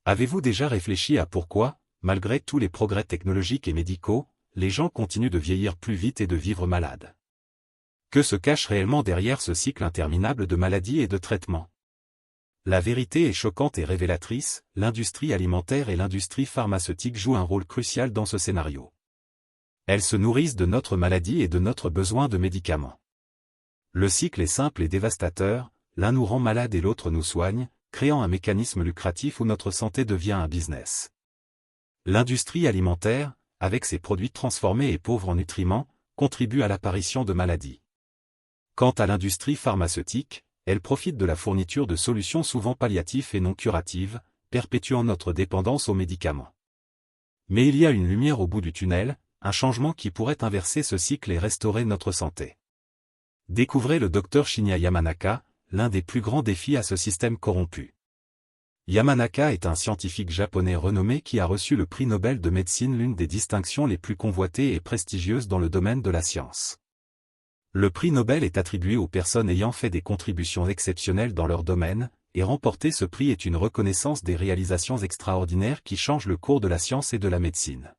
Avez-vous déjà réfléchi à pourquoi, malgré tous les progrès technologiques et médicaux, les gens continuent de vieillir plus vite et de vivre malades? Que se cache réellement derrière ce cycle interminable de maladies et de traitements? La vérité est choquante et révélatrice, l'industrie alimentaire et l'industrie pharmaceutique jouent un rôle crucial dans ce scénario. Elles se nourrissent de notre maladie et de notre besoin de médicaments. Le cycle est simple et dévastateur, l'un nous rend malade et l'autre nous soigne, créant un mécanisme lucratif où notre santé devient un business. L'industrie alimentaire, avec ses produits transformés et pauvres en nutriments, contribue à l'apparition de maladies. Quant à l'industrie pharmaceutique, elle profite de la fourniture de solutions souvent palliatives et non curatives, perpétuant notre dépendance aux médicaments. Mais il y a une lumière au bout du tunnel, un changement qui pourrait inverser ce cycle et restaurer notre santé. Découvrez le Dr Shinya Yamanaka, l'un des plus grands défis à ce système corrompu. Yamanaka est un scientifique japonais renommé qui a reçu le prix Nobel de médecine, l'une des distinctions les plus convoitées et prestigieuses dans le domaine de la science. Le prix Nobel est attribué aux personnes ayant fait des contributions exceptionnelles dans leur domaine, et remporter ce prix est une reconnaissance des réalisations extraordinaires qui changent le cours de la science et de la médecine.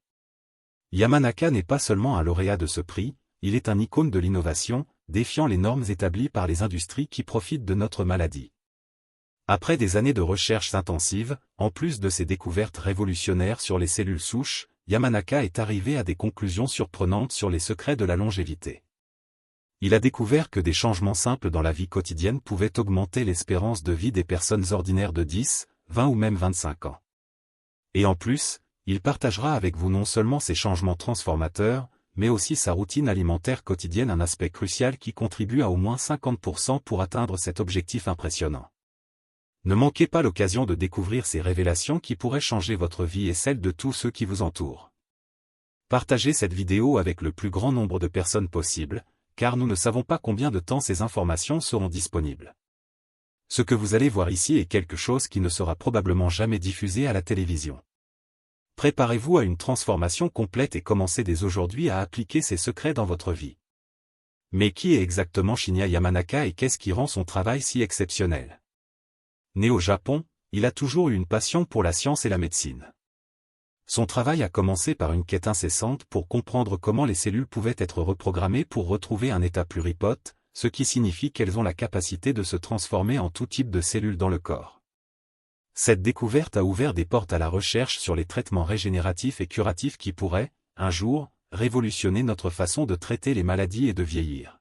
Yamanaka n'est pas seulement un lauréat de ce prix, il est un icône de l'innovation, défiant les normes établies par les industries qui profitent de notre maladie. Après des années de recherches intensives, en plus de ses découvertes révolutionnaires sur les cellules souches, Yamanaka est arrivé à des conclusions surprenantes sur les secrets de la longévité. Il a découvert que des changements simples dans la vie quotidienne pouvaient augmenter l'espérance de vie des personnes ordinaires de 10, 20 ou même 25 ans. Et en plus, il partagera avec vous non seulement ces changements transformateurs, mais aussi sa routine alimentaire quotidienne, un aspect crucial qui contribue à au moins 50% pour atteindre cet objectif impressionnant. Ne manquez pas l'occasion de découvrir ces révélations qui pourraient changer votre vie et celle de tous ceux qui vous entourent. Partagez cette vidéo avec le plus grand nombre de personnes possible, car nous ne savons pas combien de temps ces informations seront disponibles. Ce que vous allez voir ici est quelque chose qui ne sera probablement jamais diffusé à la télévision. Préparez-vous à une transformation complète et commencez dès aujourd'hui à appliquer ces secrets dans votre vie. Mais qui est exactement Shinya Yamanaka et qu'est-ce qui rend son travail si exceptionnel? Né au Japon, il a toujours eu une passion pour la science et la médecine. Son travail a commencé par une quête incessante pour comprendre comment les cellules pouvaient être reprogrammées pour retrouver un état pluripote, ce qui signifie qu'elles ont la capacité de se transformer en tout type de cellules dans le corps. Cette découverte a ouvert des portes à la recherche sur les traitements régénératifs et curatifs qui pourraient, un jour, révolutionner notre façon de traiter les maladies et de vieillir.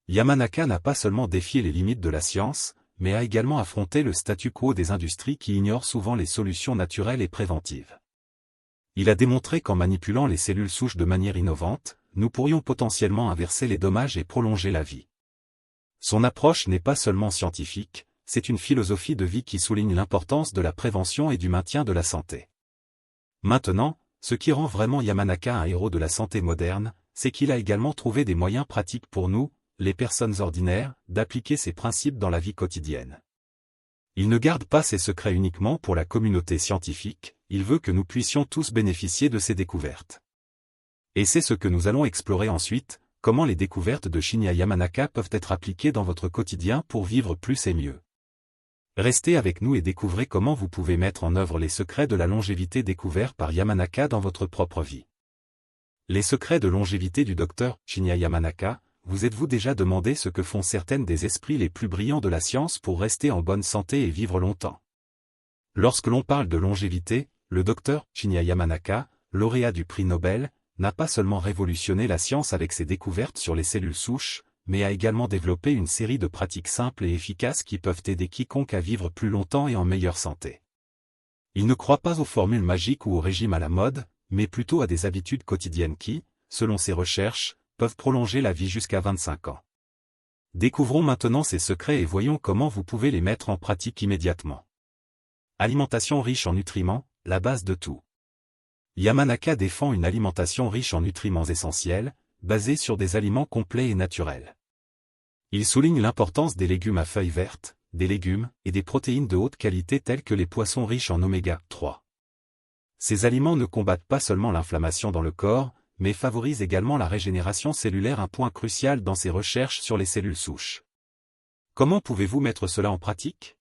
Yamanaka n'a pas seulement défié les limites de la science, mais a également affronté le statu quo des industries qui ignorent souvent les solutions naturelles et préventives. Il a démontré qu'en manipulant les cellules souches de manière innovante, nous pourrions potentiellement inverser les dommages et prolonger la vie. Son approche n'est pas seulement scientifique, c'est une philosophie de vie qui souligne l'importance de la prévention et du maintien de la santé. Maintenant, ce qui rend vraiment Yamanaka un héros de la santé moderne, c'est qu'il a également trouvé des moyens pratiques pour nous, les personnes ordinaires, d'appliquer ces principes dans la vie quotidienne. Il ne garde pas ses secrets uniquement pour la communauté scientifique, il veut que nous puissions tous bénéficier de ses découvertes. Et c'est ce que nous allons explorer ensuite, comment les découvertes de Shinya Yamanaka peuvent être appliquées dans votre quotidien pour vivre plus et mieux. Restez avec nous et découvrez comment vous pouvez mettre en œuvre les secrets de la longévité découverts par Yamanaka dans votre propre vie. Les secrets de longévité du Dr Shinya Yamanaka. Vous êtes-vous déjà demandé ce que font certaines des esprits les plus brillants de la science pour rester en bonne santé et vivre longtemps? Lorsque l'on parle de longévité, le Dr Shinya Yamanaka, lauréat du prix Nobel, n'a pas seulement révolutionné la science avec ses découvertes sur les cellules souches, mais a également développé une série de pratiques simples et efficaces qui peuvent aider quiconque à vivre plus longtemps et en meilleure santé. Il ne croit pas aux formules magiques ou aux régimes à la mode, mais plutôt à des habitudes quotidiennes qui, selon ses recherches, peuvent prolonger la vie jusqu'à 25 ans. Découvrons maintenant ces secrets et voyons comment vous pouvez les mettre en pratique immédiatement. Alimentation riche en nutriments, la base de tout. Yamanaka défend une alimentation riche en nutriments essentiels, basée sur des aliments complets et naturels. Il souligne l'importance des légumes à feuilles vertes, des légumes et des protéines de haute qualité telles que les poissons riches en oméga 3. Ces aliments ne combattent pas seulement l'inflammation dans le corps, mais favorisent également la régénération cellulaire, un point crucial dans ses recherches sur les cellules souches. Comment pouvez-vous mettre cela en pratique?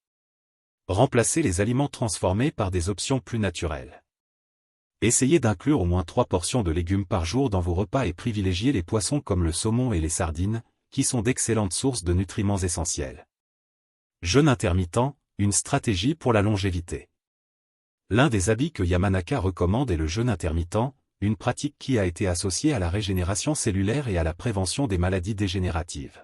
Remplacez les aliments transformés par des options plus naturelles. Essayez d'inclure au moins 3 portions de légumes par jour dans vos repas et privilégiez les poissons comme le saumon et les sardines, qui sont d'excellentes sources de nutriments essentiels. Jeûne intermittent, une stratégie pour la longévité. L'un des habits que Yamanaka recommande est le jeûne intermittent, une pratique qui a été associée à la régénération cellulaire et à la prévention des maladies dégénératives.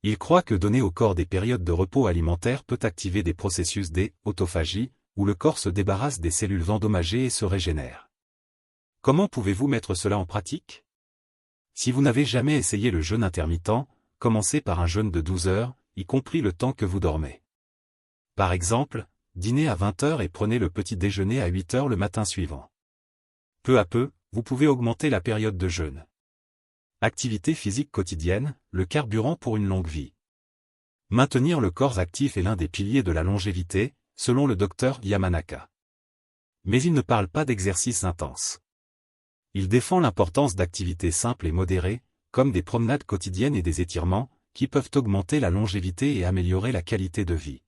Il croit que donner au corps des périodes de repos alimentaire peut activer des processus d'autophagie, où le corps se débarrasse des cellules endommagées et se régénère. Comment pouvez-vous mettre cela en pratique? Si vous n'avez jamais essayé le jeûne intermittent, commencez par un jeûne de 12 heures, y compris le temps que vous dormez. Par exemple, dînez à 20 heures et prenez le petit déjeuner à 8 heures le matin suivant. Peu à peu, vous pouvez augmenter la période de jeûne. Activité physique quotidienne, le carburant pour une longue vie. Maintenir le corps actif est l'un des piliers de la longévité, selon le docteur Yamanaka. Mais il ne parle pas d'exercice intense. Il défend l'importance d'activités simples et modérées, comme des promenades quotidiennes et des étirements, qui peuvent augmenter la longévité et améliorer la qualité de vie.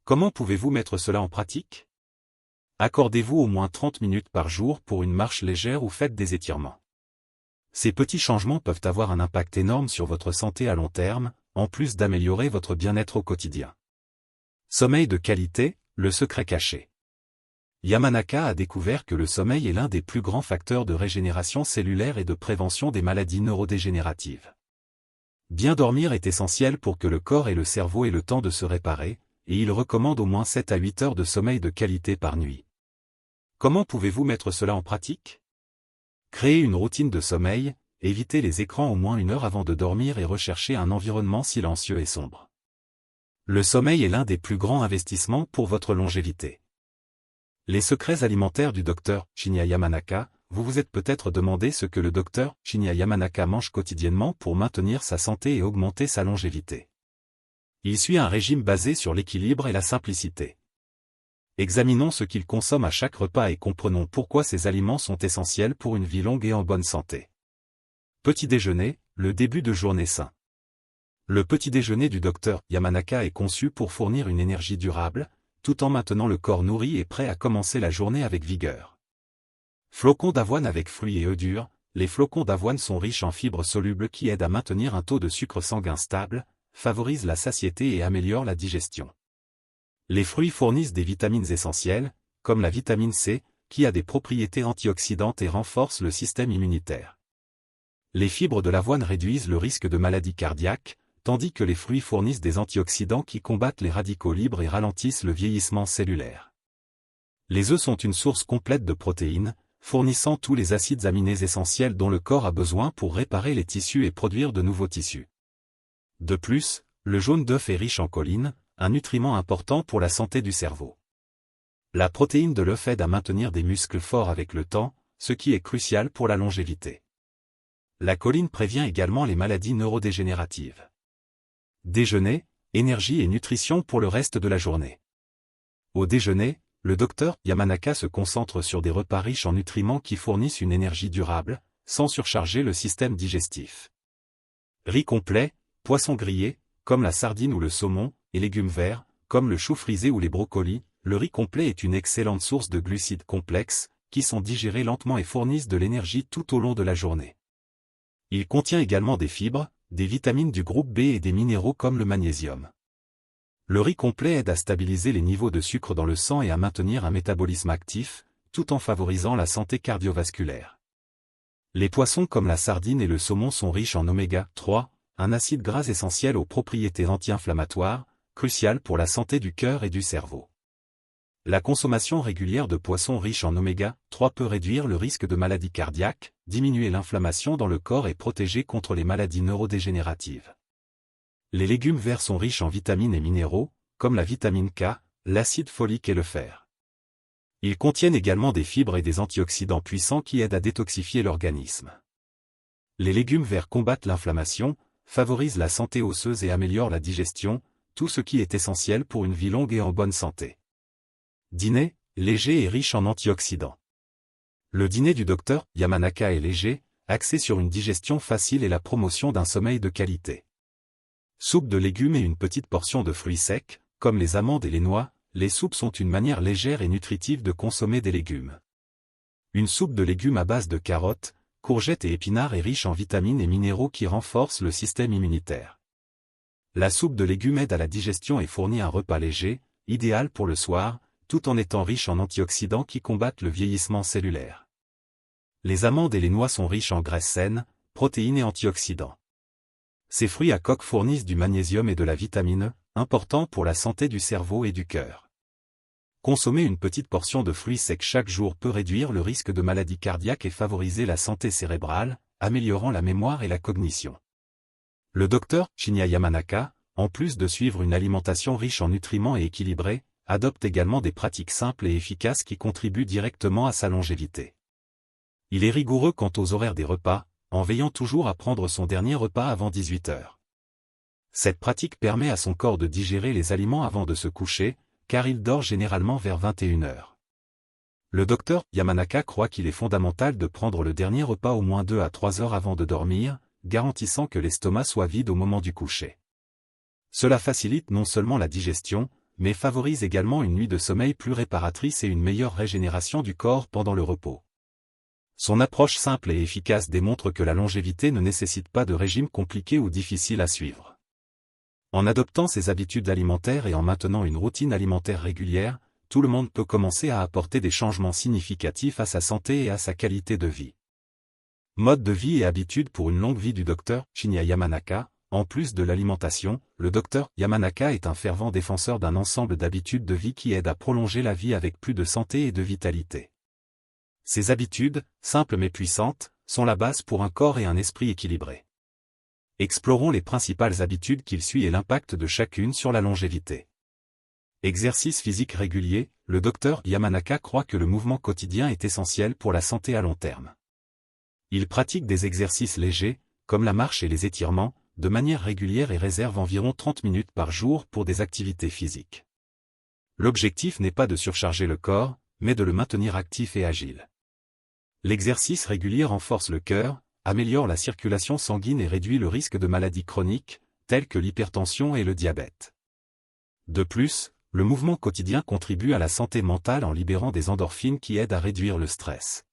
Comment pouvez-vous mettre cela en pratique? Accordez-vous au moins 30 minutes par jour pour une marche légère ou faites des étirements. Ces petits changements peuvent avoir un impact énorme sur votre santé à long terme, en plus d'améliorer votre bien-être au quotidien. Sommeil de qualité, le secret caché. Yamanaka a découvert que le sommeil est l'un des plus grands facteurs de régénération cellulaire et de prévention des maladies neurodégénératives. Bien dormir est essentiel pour que le corps et le cerveau aient le temps de se réparer, et il recommande au moins 7 à 8 heures de sommeil de qualité par nuit. Comment pouvez-vous mettre cela en pratique? Créez une routine de sommeil, évitez les écrans au moins 1 heure avant de dormir et recherchez un environnement silencieux et sombre. Le sommeil est l'un des plus grands investissements pour votre longévité. Les secrets alimentaires du docteur Shinya Yamanaka. Vous vous êtes peut-être demandé ce que le docteur Shinya Yamanaka mange quotidiennement pour maintenir sa santé et augmenter sa longévité. Il suit un régime basé sur l'équilibre et la simplicité. Examinons ce qu'il consomme à chaque repas et comprenons pourquoi ces aliments sont essentiels pour une vie longue et en bonne santé. Petit déjeuner, le début de journée sain. Le petit déjeuner du docteur Yamanaka est conçu pour fournir une énergie durable, tout en maintenant le corps nourri et prêt à commencer la journée avec vigueur. Flocons d'avoine avec fruits et œufs durs. Les flocons d'avoine sont riches en fibres solubles qui aident à maintenir un taux de sucre sanguin stable, favorisent la satiété et améliorent la digestion. Les fruits fournissent des vitamines essentielles, comme la vitamine C, qui a des propriétés antioxydantes et renforce le système immunitaire. Les fibres de l'avoine réduisent le risque de maladies cardiaques, tandis que les fruits fournissent des antioxydants qui combattent les radicaux libres et ralentissent le vieillissement cellulaire. Les œufs sont une source complète de protéines, fournissant tous les acides aminés essentiels dont le corps a besoin pour réparer les tissus et produire de nouveaux tissus. De plus, le jaune d'œuf est riche en choline, un nutriment important pour la santé du cerveau. La protéine de l'œuf aide à maintenir des muscles forts avec le temps, ce qui est crucial pour la longévité. La choline prévient également les maladies neurodégénératives. Déjeuner, énergie et nutrition pour le reste de la journée. Au déjeuner, le docteur Yamanaka se concentre sur des repas riches en nutriments qui fournissent une énergie durable, sans surcharger le système digestif. Riz complet, poissons grillés, comme la sardine ou le saumon, et légumes verts, comme le chou frisé ou les brocolis. Le riz complet est une excellente source de glucides complexes, qui sont digérés lentement et fournissent de l'énergie tout au long de la journée. Il contient également des fibres, des vitamines du groupe B et des minéraux comme le magnésium. Le riz complet aide à stabiliser les niveaux de sucre dans le sang et à maintenir un métabolisme actif, tout en favorisant la santé cardiovasculaire. Les poissons comme la sardine et le saumon sont riches en oméga 3, un acide gras essentiel aux propriétés anti-inflammatoires, crucial pour la santé du cœur et du cerveau. La consommation régulière de poissons riches en oméga 3 peut réduire le risque de maladies cardiaques, diminuer l'inflammation dans le corps et protéger contre les maladies neurodégénératives. Les légumes verts sont riches en vitamines et minéraux, comme la vitamine K, l'acide folique et le fer. Ils contiennent également des fibres et des antioxydants puissants qui aident à détoxifier l'organisme. Les légumes verts combattent l'inflammation, favorisent la santé osseuse et améliorent la digestion, tout ce qui est essentiel pour une vie longue et en bonne santé. Dîner, léger et riche en antioxydants. Le dîner du docteur Yamanaka est léger, axé sur une digestion facile et la promotion d'un sommeil de qualité. Soupe de légumes et une petite portion de fruits secs, comme les amandes et les noix, les soupes sont une manière légère et nutritive de consommer des légumes. Une soupe de légumes à base de carottes, courgettes et épinards est riche en vitamines et minéraux qui renforcent le système immunitaire. La soupe de légumes aide à la digestion et fournit un repas léger, idéal pour le soir, tout en étant riche en antioxydants qui combattent le vieillissement cellulaire. Les amandes et les noix sont riches en graisses saines, protéines et antioxydants. Ces fruits à coque fournissent du magnésium et de la vitamine E, importants pour la santé du cerveau et du cœur. Consommer une petite portion de fruits secs chaque jour peut réduire le risque de maladies cardiaques et favoriser la santé cérébrale, améliorant la mémoire et la cognition. Le docteur Shinya Yamanaka, en plus de suivre une alimentation riche en nutriments et équilibrée, adopte également des pratiques simples et efficaces qui contribuent directement à sa longévité. Il est rigoureux quant aux horaires des repas, en veillant toujours à prendre son dernier repas avant 18 heures. Cette pratique permet à son corps de digérer les aliments avant de se coucher, car il dort généralement vers 21 heures. Le docteur Yamanaka croit qu'il est fondamental de prendre le dernier repas au moins 2 à 3 heures avant de dormir, garantissant que l'estomac soit vide au moment du coucher. Cela facilite non seulement la digestion, mais favorise également une nuit de sommeil plus réparatrice et une meilleure régénération du corps pendant le repos. Son approche simple et efficace démontre que la longévité ne nécessite pas de régime compliqué ou difficile à suivre. En adoptant ces habitudes alimentaires et en maintenant une routine alimentaire régulière, tout le monde peut commencer à apporter des changements significatifs à sa santé et à sa qualité de vie. Mode de vie et habitudes pour une longue vie du docteur Shinya Yamanaka. En plus de l'alimentation, le docteur Yamanaka est un fervent défenseur d'un ensemble d'habitudes de vie qui aident à prolonger la vie avec plus de santé et de vitalité. Ces habitudes, simples mais puissantes, sont la base pour un corps et un esprit équilibrés. Explorons les principales habitudes qu'il suit et l'impact de chacune sur la longévité. Exercice physique régulier, le docteur Yamanaka croit que le mouvement quotidien est essentiel pour la santé à long terme. Il pratique des exercices légers, comme la marche et les étirements, de manière régulière et réserve environ 30 minutes par jour pour des activités physiques. L'objectif n'est pas de surcharger le corps, mais de le maintenir actif et agile. L'exercice régulier renforce le cœur, améliore la circulation sanguine et réduit le risque de maladies chroniques, telles que l'hypertension et le diabète. De plus, le mouvement quotidien contribue à la santé mentale en libérant des endorphines qui aident à réduire le stress.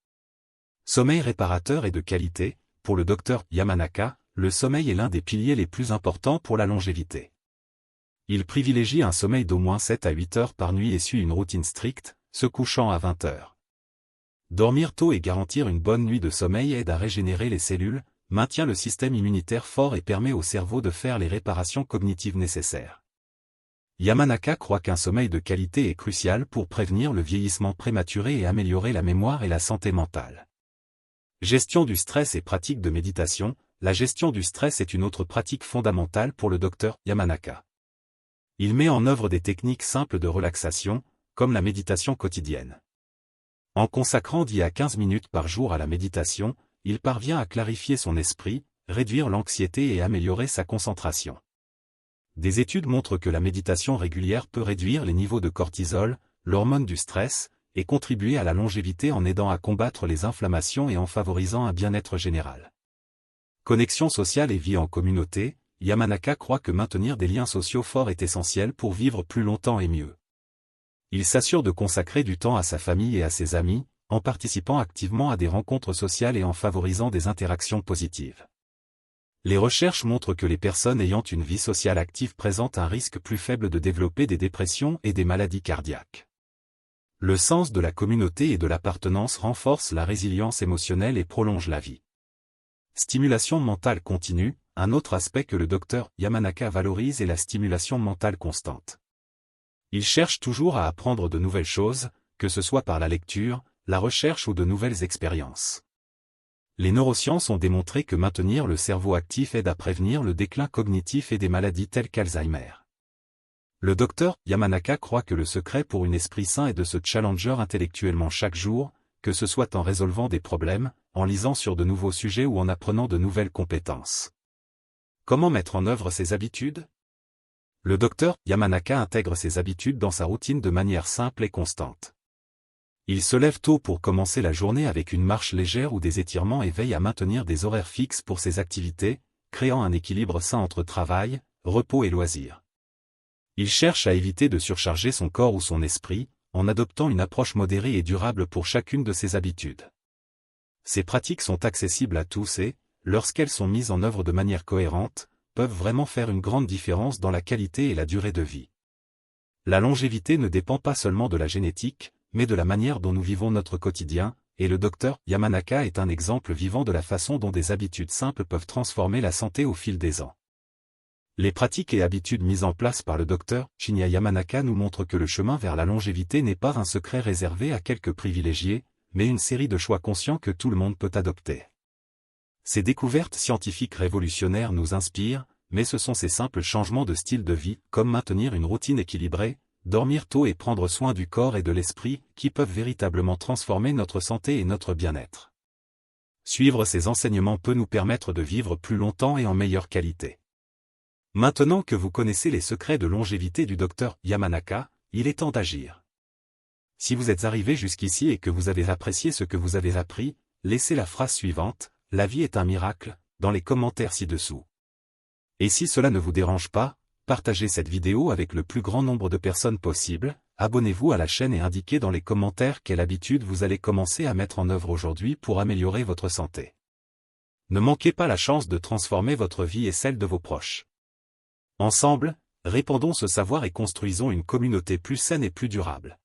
Sommeil réparateur et de qualité, pour le docteur Yamanaka, le sommeil est l'un des piliers les plus importants pour la longévité. Il privilégie un sommeil d'au moins 7 à 8 heures par nuit et suit une routine stricte, se couchant à 20 heures. Dormir tôt et garantir une bonne nuit de sommeil aide à régénérer les cellules, maintient le système immunitaire fort et permet au cerveau de faire les réparations cognitives nécessaires. Yamanaka croit qu'un sommeil de qualité est crucial pour prévenir le vieillissement prématuré et améliorer la mémoire et la santé mentale. Gestion du stress et pratique de méditation. La gestion du stress est une autre pratique fondamentale pour le docteur Yamanaka. Il met en œuvre des techniques simples de relaxation, comme la méditation quotidienne. En consacrant 10 à 15 minutes par jour à la méditation, il parvient à clarifier son esprit, réduire l'anxiété et améliorer sa concentration. Des études montrent que la méditation régulière peut réduire les niveaux de cortisol, l'hormone du stress, et contribuer à la longévité en aidant à combattre les inflammations et en favorisant un bien-être général. Connexion sociale et vie en communauté, Yamanaka croit que maintenir des liens sociaux forts est essentiel pour vivre plus longtemps et mieux. Il s'assure de consacrer du temps à sa famille et à ses amis, en participant activement à des rencontres sociales et en favorisant des interactions positives. Les recherches montrent que les personnes ayant une vie sociale active présentent un risque plus faible de développer des dépressions et des maladies cardiaques. Le sens de la communauté et de l'appartenance renforce la résilience émotionnelle et prolonge la vie. Stimulation mentale continue, un autre aspect que le docteur Yamanaka valorise est la stimulation mentale constante. Il cherche toujours à apprendre de nouvelles choses, que ce soit par la lecture, la recherche ou de nouvelles expériences. Les neurosciences ont démontré que maintenir le cerveau actif aide à prévenir le déclin cognitif et des maladies telles qu'Alzheimer. Le docteur Yamanaka croit que le secret pour un esprit sain est de se challenger intellectuellement chaque jour, que ce soit en résolvant des problèmes, en lisant sur de nouveaux sujets ou en apprenant de nouvelles compétences. Comment mettre en œuvre ces habitudes? Le docteur Yamanaka intègre ces habitudes dans sa routine de manière simple et constante. Il se lève tôt pour commencer la journée avec une marche légère ou des étirements et veille à maintenir des horaires fixes pour ses activités, créant un équilibre sain entre travail, repos et loisirs. Il cherche à éviter de surcharger son corps ou son esprit, en adoptant une approche modérée et durable pour chacune de ses habitudes. Ces pratiques sont accessibles à tous et, lorsqu'elles sont mises en œuvre de manière cohérente, peuvent vraiment faire une grande différence dans la qualité et la durée de vie. La longévité ne dépend pas seulement de la génétique, mais de la manière dont nous vivons notre quotidien, et le docteur Yamanaka est un exemple vivant de la façon dont des habitudes simples peuvent transformer la santé au fil des ans. Les pratiques et habitudes mises en place par le docteur Shinya Yamanaka nous montrent que le chemin vers la longévité n'est pas un secret réservé à quelques privilégiés, mais une série de choix conscients que tout le monde peut adopter. Ces découvertes scientifiques révolutionnaires nous inspirent, mais ce sont ces simples changements de style de vie, comme maintenir une routine équilibrée, dormir tôt et prendre soin du corps et de l'esprit, qui peuvent véritablement transformer notre santé et notre bien-être. Suivre ces enseignements peut nous permettre de vivre plus longtemps et en meilleure qualité. Maintenant que vous connaissez les secrets de longévité du docteur Yamanaka, il est temps d'agir. Si vous êtes arrivé jusqu'ici et que vous avez apprécié ce que vous avez appris, laissez la phrase suivante, « La vie est un miracle », dans les commentaires ci-dessous. Et si cela ne vous dérange pas, partagez cette vidéo avec le plus grand nombre de personnes possible, abonnez-vous à la chaîne et indiquez dans les commentaires quelle habitude vous allez commencer à mettre en œuvre aujourd'hui pour améliorer votre santé. Ne manquez pas la chance de transformer votre vie et celle de vos proches. Ensemble, répandons ce savoir et construisons une communauté plus saine et plus durable.